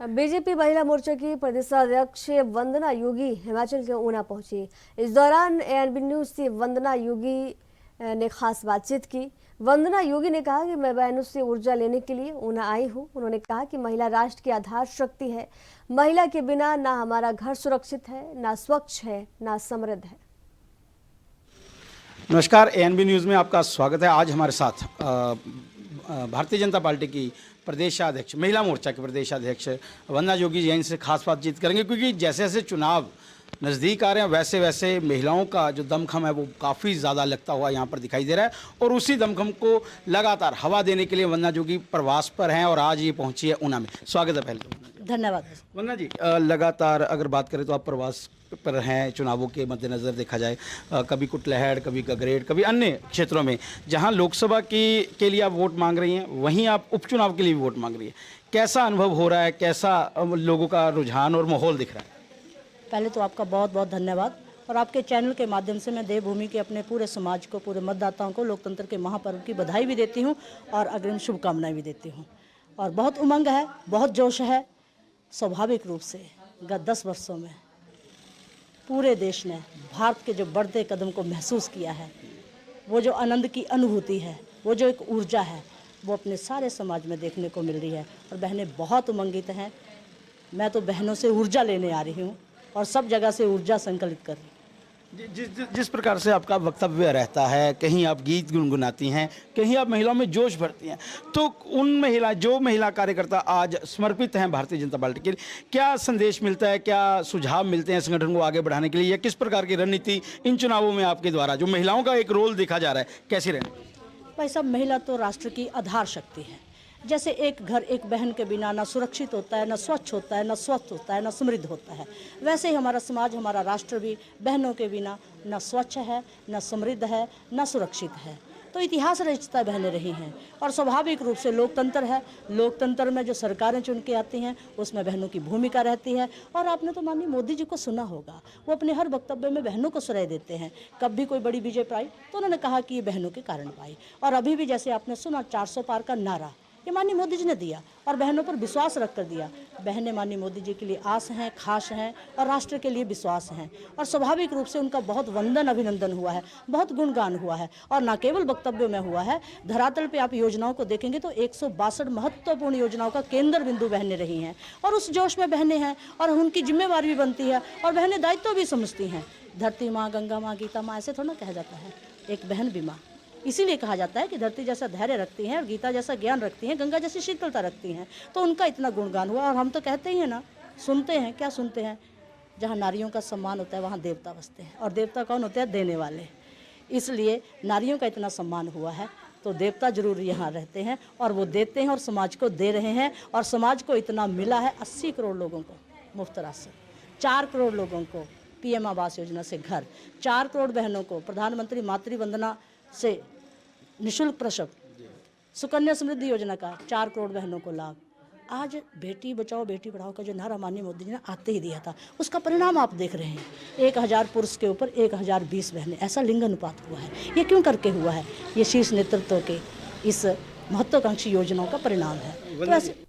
BJP महिला मोर्चा की प्रदेशाध्यक्ष वंदना योगी हिमाचल के ऊना पहुंची। इस दौरान एएनबी न्यूज से वंदना योगी ने खास बातचीत की। वंदना योगी ने कहा कि मैं बहनों से ऊर्जा लेने के लिए ऊना आई हूं। उन्होंने कहा कि महिला राष्ट्र की आधार शक्ति है। महिला के बिना ना हमारा घर सुरक्षित है, ना स्वच्छ है, ना समृद्ध है। नमस्कार, एएनबी न्यूज़ में आपका स्वागत है। आज हमारे साथ भारतीय जनता पार्टी की प्रदेशाध्यक्ष, महिला मोर्चा के प्रदेशाध्यक्ष वंदना योगी जैन से खास बातचीत करेंगे, क्योंकि जैसे जैसे चुनाव नज़दीक आ रहे हैं वैसे वैसे महिलाओं का जो दमखम है वो काफ़ी ज़्यादा लगता हुआ यहाँ पर दिखाई दे रहा है। और उसी दमखम को लगातार हवा देने के लिए वंदना योगी प्रवास पर हैं और आज ये पहुँची है ऊना में। स्वागत है पहले तो। धन्यवाद। वंदना जी, लगातार अगर बात करें तो आप प्रवास पर हैं, चुनावों के मद्देनज़र देखा जाए, कभी कुटलैहड़, कभी गगरेट, कभी अन्य क्षेत्रों में जहां लोकसभा के लिए आप वोट मांग रही हैं, वहीं आप उपचुनाव के लिए भी वोट मांग रही है। कैसा अनुभव हो रहा है, कैसा लोगों का रुझान और माहौल दिख रहा है? पहले तो आपका बहुत बहुत धन्यवाद। और आपके चैनल के माध्यम से मैं देवभूमि के अपने पूरे समाज को, पूरे मतदाताओं को लोकतंत्र के महापर्व की बधाई भी देती हूँ और अग्रिम शुभकामनाएं भी देती हूँ। और बहुत उमंग है, बहुत जोश है। स्वाभाविक रूप से गत 10 वर्षों में पूरे देश ने भारत के जो बढ़ते कदम को महसूस किया है, वो जो आनंद की अनुभूति है, वो जो एक ऊर्जा है, वो अपने सारे समाज में देखने को मिल रही है। और बहनें बहुत उमंगित हैं। मैं तो बहनों से ऊर्जा लेने आ रही हूँ और सब जगह से ऊर्जा संकलित कर रही हूँ। जिस प्रकार से आपका वक्तव्य रहता है, कहीं आप गीत गुनगुनाती हैं, कहीं आप महिलाओं में जोश भरती हैं, तो उन महिला कार्यकर्ता आज समर्पित हैं भारतीय जनता पार्टी के लिए, क्या संदेश मिलता है, क्या सुझाव मिलते हैं संगठन को आगे बढ़ाने के लिए, या किस प्रकार की रणनीति इन चुनावों में आपके द्वारा जो महिलाओं का एक रोल देखा जा रहा है, कैसी रहने? भाई साहब, महिला तो राष्ट्र की आधार शक्ति है। जैसे एक घर एक बहन के बिना ना सुरक्षित होता है, ना स्वच्छ होता है, ना स्वस्थ होता है, ना समृद्ध होता है, वैसे ही हमारा समाज, हमारा राष्ट्र भी बहनों के बिना ना स्वच्छ है, ना समृद्ध है, ना सुरक्षित है। तो इतिहास रचता बहनें रही हैं। और स्वाभाविक रूप से लोकतंत्र है। लोकतंत्र में जो सरकारें चुन के आती हैं उसमें बहनों की भूमिका रहती है। और आपने तो माननीय मोदी जी को सुना होगा, वो अपने हर वक्तव्य में बहनों को श्रेय देते हैं। कब भी कोई बड़ी विजय पाई तो उन्होंने कहा कि ये बहनों के कारण पाई। और अभी भी जैसे आपने सुना 400 पार का नारा ये माननीय मोदी जी ने दिया और बहनों पर विश्वास रख कर दिया। बहनें माननीय मोदी जी के लिए आस हैं, खास हैं और राष्ट्र के लिए विश्वास हैं। और स्वाभाविक रूप से उनका बहुत वंदन अभिनंदन हुआ है, बहुत गुणगान हुआ है। और न केवल वक्तव्यों में हुआ है, धरातल पे आप योजनाओं को देखेंगे तो 162 महत्वपूर्ण योजनाओं का केंद्र बिंदु बहनें रही हैं। और उस जोश में बहनें हैं और उनकी जिम्मेवारी भी बनती है और बहनें दायित्व भी समझती हैं। धरती माँ, गंगा माँ, गीता माँ, ऐसे थोड़ा कहा जाता है, एक बहन भी माँ। इसीलिए कहा जाता है कि धरती जैसा धैर्य रखती हैं और गीता जैसा ज्ञान रखती हैं, गंगा जैसी शीतलता रखती हैं। तो उनका इतना गुणगान हुआ। और हम तो कहते ही हैं ना, सुनते हैं, क्या सुनते हैं, जहाँ नारियों का सम्मान होता है वहाँ देवता बसते हैं। और देवता कौन होते हैं? देने वाले। इसलिए नारियों का इतना सम्मान हुआ है तो देवता जरूर यहाँ रहते हैं और वो देते हैं और समाज को दे रहे हैं। और समाज को इतना मिला है, 80 करोड़ लोगों को मुफ्त राशन, 4 करोड़ लोगों को PM आवास योजना से घर, 4 करोड़ बहनों को प्रधानमंत्री मातृ वंदना से निःशुल्क प्रसव, सुकन्या समृद्धि योजना का 4 करोड़ बहनों को लाभ। आज बेटी बचाओ बेटी पढ़ाओ का जो नारा माननीय मोदी जी ने आते ही दिया था, उसका परिणाम आप देख रहे हैं। 1000 पुरुष के ऊपर 1020 बहनें, ऐसा लिंग अनुपात हुआ है। ये क्यों करके हुआ है? ये शीर्ष नेतृत्व के इस महत्वाकांक्षी योजनाओं का परिणाम है। तो